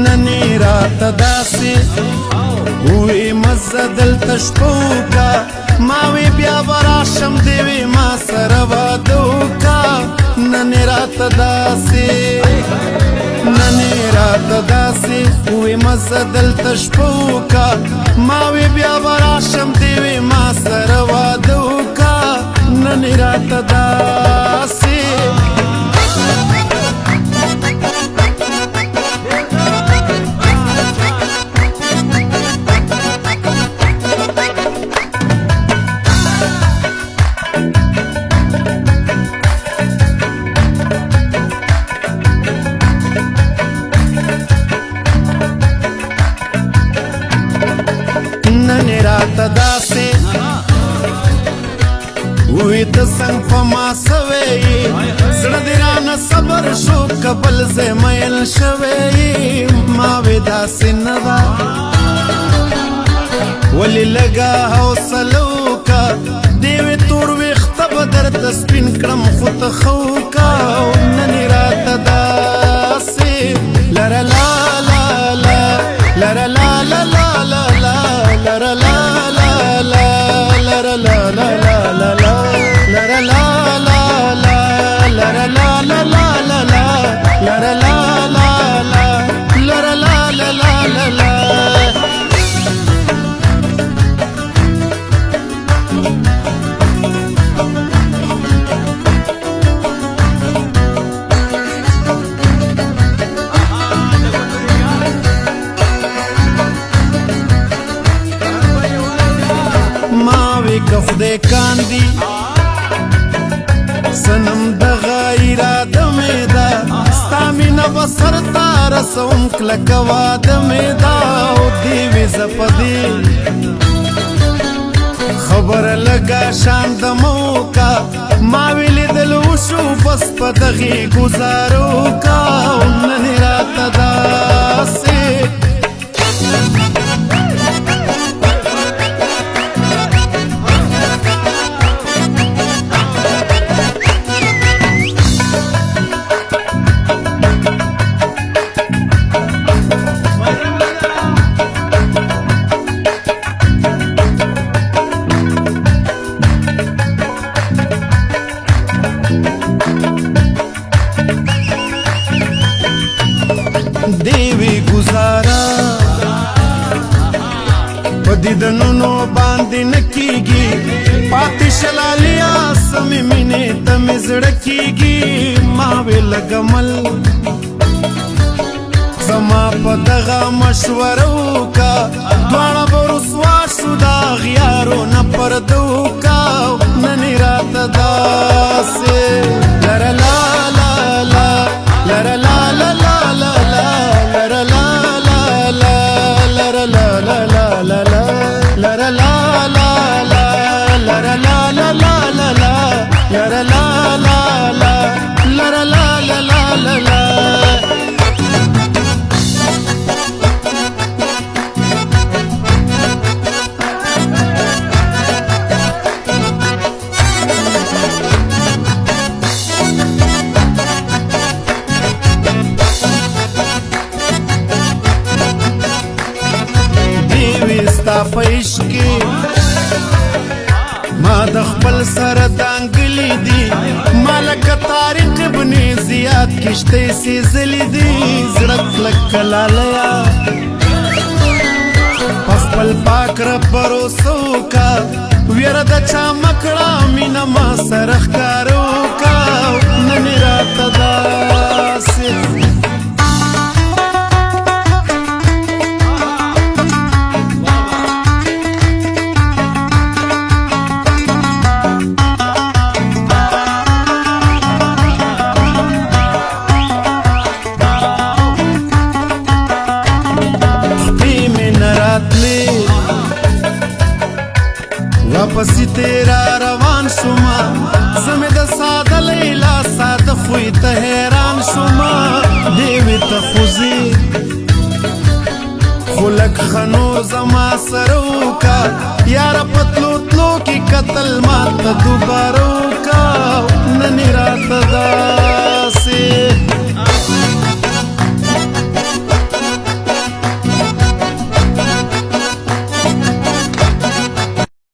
ننی رات داسې وی مزه دلته شپه وکړه ما وی بیا به راشم دې وی ما سره واده وکړه ننی رات داسې وی مزه دلته شپه وکړه ما وی بیا به راشم دې وی ما سره واده وکړه ننی رات داسې ننی رات داسې وی ته څنګ په ما سوی زړه دې رانه صبر شو که بل ځای میل شوی ما وی داسې نه ده ولې لږه حوصله وکړه دې وی تور ویښته به درته سپین کړم خو ته ښه وکړه ننی راته داسې لره لا لا لا لره لا لا لا لا لا لره لا لا لا لره لا لا لا لا لا لره لا لا لا لره لا لا لا لا لا لره لا لا لا لره لا لا لا لا کف دې کاندي سنم دغه اراده مې ده ستا مینه به سر ته رسوم کلکه واده مې ده او دې وي زه په دې خبره لږه شان دمه وکړه ما وی لیدل وشو بس په دغې ګزاره وکړه او نن یې راته داسې دیوی گزارا پا دیدنونو باندې نکیگی پاتی شلالیا سمی مینی تمی زڑکیگی ماوی لگمل زما پا دغا مشورو کا دوانا برسوا شدا غیارو نپردو کا ننی رات داسے لر لا لا لا لر لا لا لا لا لا لر لا لا لا لر لا لا لا لا لا لر لا لا لا لر لا لا لا لا لا لر لا لا لا لر لا لا لا لا ستا پیش کی ما د خپل سره دانګلی دی مالک طارق ابن زیاد کشته سیزلی دی زړه کلک لالیا خپل پاک رب بروسو کا ویره د چا مکړه مینا ما سره ښکارو کا نن راته داسې واپسی تیرا روان شما زمه د ساده لیلا ساده خوی ته حیران شما دیوی ته خوزی خلق خنور زما سرو کا یار پتلو تلو کی قتل مات دوباره